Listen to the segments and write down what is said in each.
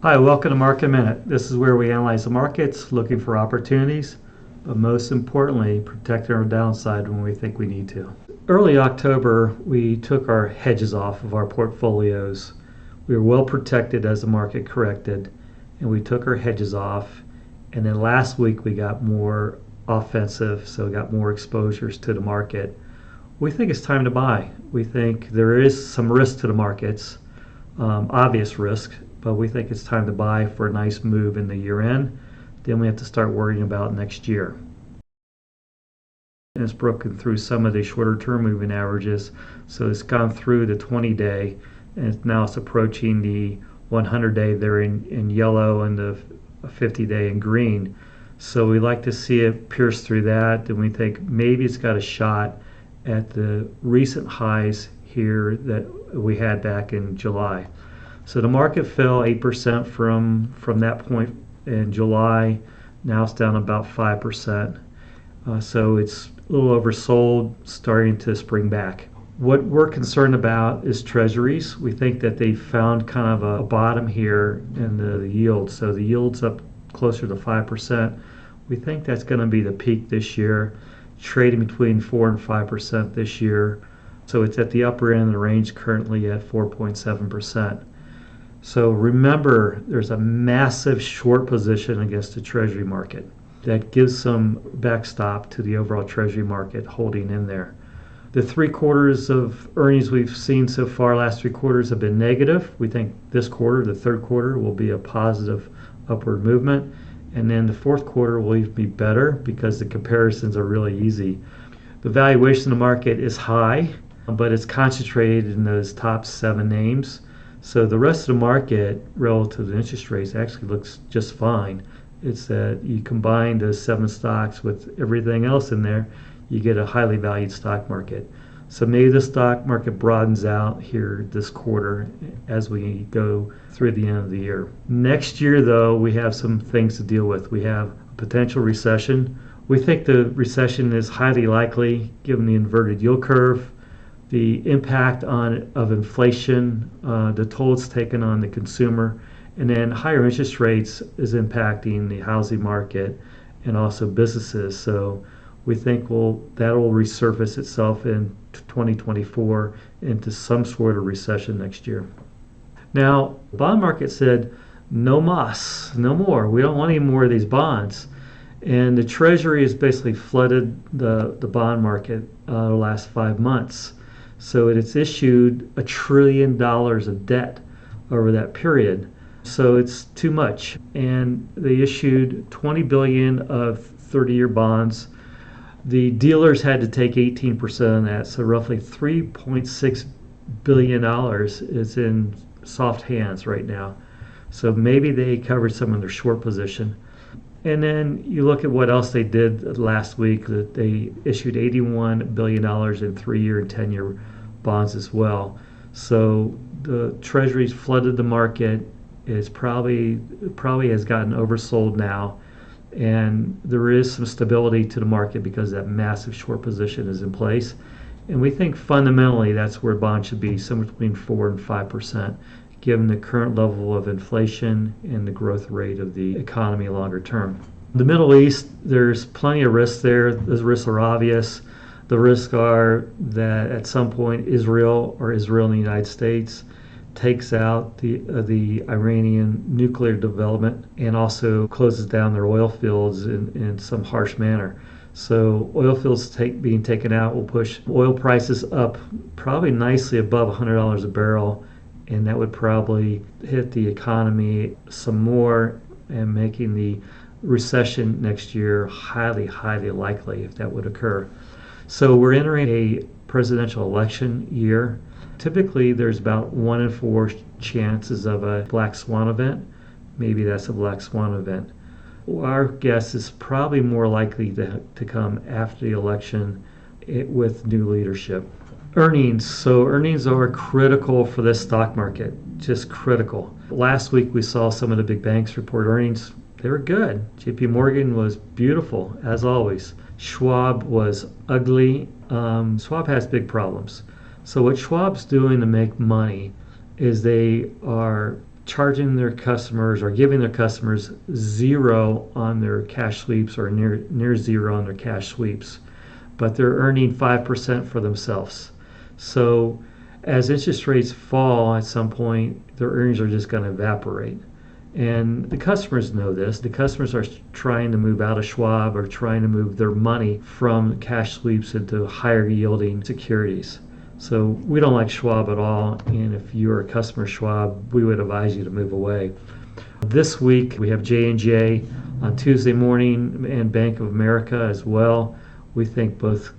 Hi, welcome to Market Minute. This is where we analyze the markets, looking for opportunities, but most importantly, protecting our downside when we think we need to. Early October, we took our hedges off of our portfolios. We were well protected as the market corrected, and we took our hedges off. And then last week, we got more offensive, so we got more exposures to the market. We think it's time to buy. We think there is some risk to the markets, obvious risk, but we think it's time to buy for a nice move in the year end. Then we have to start worrying about next year. And it's broken through some of the shorter term moving averages, so it's gone through the 20-day, and now it's approaching the 100-day there in yellow and the 50-day in green. So we like to see it pierce through that, and we think maybe it's got a shot at the recent highs here that we had back in July. So the market fell 8% from that point in July. Now it's down about 5%. So it's a little oversold, starting to spring back. What we're concerned about is treasuries. We think that they found kind of a bottom here in the yield. So the yield's up closer to 5%. We think that's going to be the peak this year, trading between 4 and 5% this year. So it's at the upper end of the range currently at 4.7%. So remember, there's a massive short position against the Treasury market. That gives some backstop to the overall Treasury market holding in there. The 3 quarters of earnings we've seen so far, last 3 quarters, have been negative. We think this quarter, the third quarter, will be a positive upward movement. And then the fourth quarter will even be better because the comparisons are really easy. The valuation of the market is high, but it's concentrated in those top 7 names. So the rest of the market relative to interest rates actually looks just fine. It's that you combine those 7 stocks with everything else in there, you get a highly valued stock market. So maybe the stock market broadens out here this quarter as we go through the end of the year. Next year, though, we have some things to deal with. We have a potential recession. We think the recession is highly likely given the inverted yield curve, the impact of inflation, the toll it's taken on the consumer, and then higher interest rates is impacting the housing market and also businesses. So we think that will resurface itself in 2024 into some sort of recession next year. Now, the bond market said, no mas, no more. We don't want any more of these bonds. And the Treasury has basically flooded the bond market the last 5 months. So it's issued $1 trillion of debt over that period. So it's too much. And they issued $20 billion of 30-year bonds. The dealers had to take 18% of that, so roughly $3.6 billion is in soft hands right now. So maybe they covered some of their short position. And then you look at what else they did last week, that they issued $81 billion in 3-year and 10-year bonds as well. So the Treasuries flooded the market. It's probably has gotten oversold now. And there is some stability to the market because that massive short position is in place. And we think fundamentally that's where bonds should be, somewhere between 4 and 5%, given the current level of inflation and the growth rate of the economy longer term. The Middle East, there's plenty of risks there. Those risks are obvious. The risks are that at some point Israel and the United States takes out the Iranian nuclear development and also closes down their oil fields in some harsh manner. So oil fields being taken out will push oil prices up probably nicely above $100 a barrel, and that would probably hit the economy some more and making the recession next year highly, highly likely if that would occur. So we're entering a presidential election year. Typically, there's about 1 in 4 chances of a black swan event. Maybe that's a black swan event. Our guess is probably more likely to come after the election with new leadership. Earnings. So earnings are critical for this stock market, just critical. Last week, we saw some of the big banks report earnings. They were good. JP Morgan was beautiful, as always. Schwab was ugly. Schwab has big problems. So what Schwab's doing to make money is they are charging their customers or giving their customers zero on their cash sweeps or near zero on their cash sweeps, but they're earning 5% for themselves. So as interest rates fall at some point, their earnings are just going to evaporate. And the customers know this. The customers are trying to move out of Schwab or trying to move their money from cash sweeps into higher yielding securities. So we don't like Schwab at all. And if you're a customer of Schwab, we would advise you to move away. This week we have J&J on Tuesday morning and Bank of America as well. We think both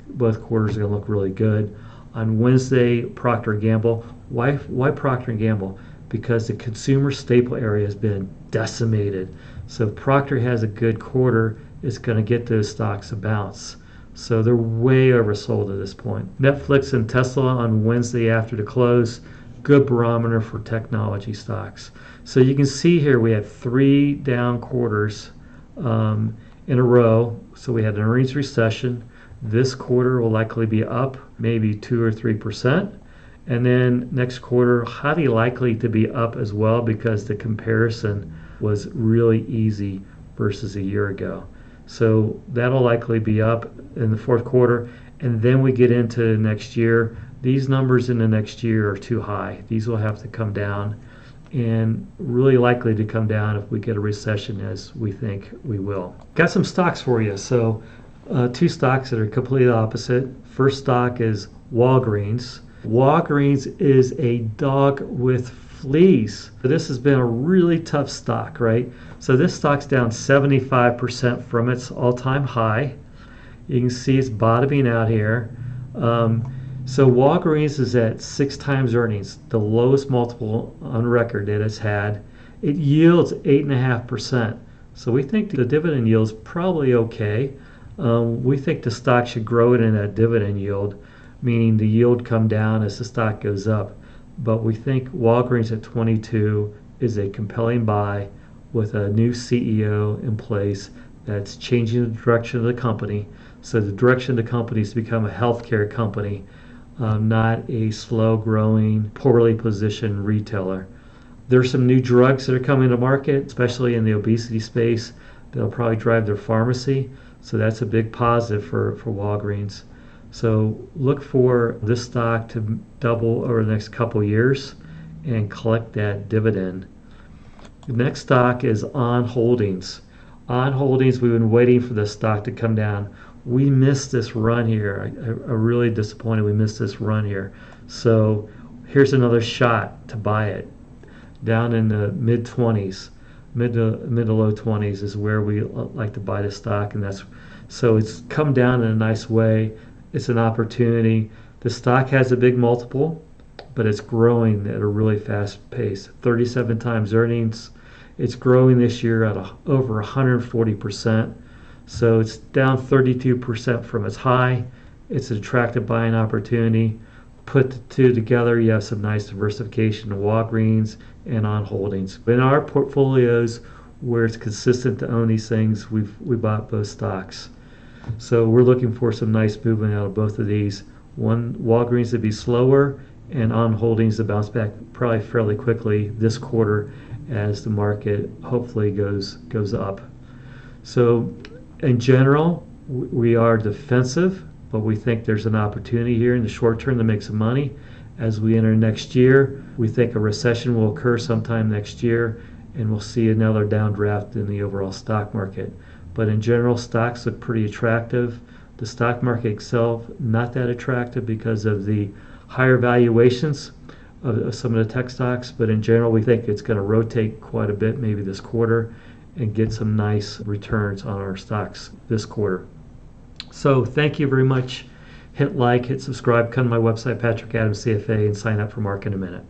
quarters are going to look really good. On Wednesday, Procter & Gamble. Why Procter & Gamble? Because the consumer staple area has been decimated. So if Procter has a good quarter, it's going to get those stocks a bounce. So they're way oversold at this point. Netflix and Tesla on Wednesday after the close, good barometer for technology stocks. So you can see here we have 3 down quarters in a row. So we had an earnings recession. This quarter will likely be up maybe 2 or 3%. And then next quarter, highly likely to be up as well because the comparison was really easy versus a year ago. So that'll likely be up in the fourth quarter. And then we get into next year. These numbers in the next year are too high. These will have to come down, and really likely to come down if we get a recession, as we think we will. Got some stocks for you. So 2 stocks that are completely opposite. First stock is Walgreens. Walgreens is a dog with fleas. This has been a really tough stock, right? So this stock's down 75% from its all-time high. You can see it's bottoming out here. So Walgreens is at 6 times earnings, the lowest multiple on record that it's had. It yields 8.5%. So we think the dividend yield is probably okay. We think the stock should grow it in that dividend yield, meaning the yield come down as the stock goes up. But we think Walgreens at 22 is a compelling buy with a new CEO in place that's changing the direction of the company. So the direction of the company is to become a healthcare company, not a slow-growing, poorly positioned retailer. There's some new drugs that are coming to market, especially in the obesity space, that'll probably drive their pharmacy. So that's a big positive for Walgreens. So look for this stock to double over the next couple years and collect that dividend. The next stock is On Holdings. On Holdings, we've been waiting for this stock to come down. We missed this run here. I'm really disappointed we missed this run here. So here's another shot to buy it. Down in the mid-20s, mid to low 20s is where we like to buy the stock, and so it's come down in a nice way. It's an opportunity. The stock has a big multiple, but it's growing at a really fast pace. 37 times earnings. It's growing this year at over 140%. So it's down 32% from its high. It's an attractive buying opportunity. Put the two together, you have some nice diversification of Walgreens and On Holdings. In our portfolios, where it's consistent to own these things, we bought both stocks. So we're looking for some nice movement out of both of these. One, Walgreens to be slower, and On Holdings to bounce back probably fairly quickly this quarter as the market hopefully goes up. So in general, we are defensive, but we think there's an opportunity here in the short term to make some money. As we enter next year, we think a recession will occur sometime next year, and we'll see another downdraft in the overall stock market. But in general, stocks look pretty attractive. The stock market itself, not that attractive because of the higher valuations of some of the tech stocks. But in general, we think it's going to rotate quite a bit maybe this quarter and get some nice returns on our stocks this quarter. So thank you very much. Hit like, hit subscribe, come to my website, Patrick Adams CFA, and sign up for Mark in a Minute.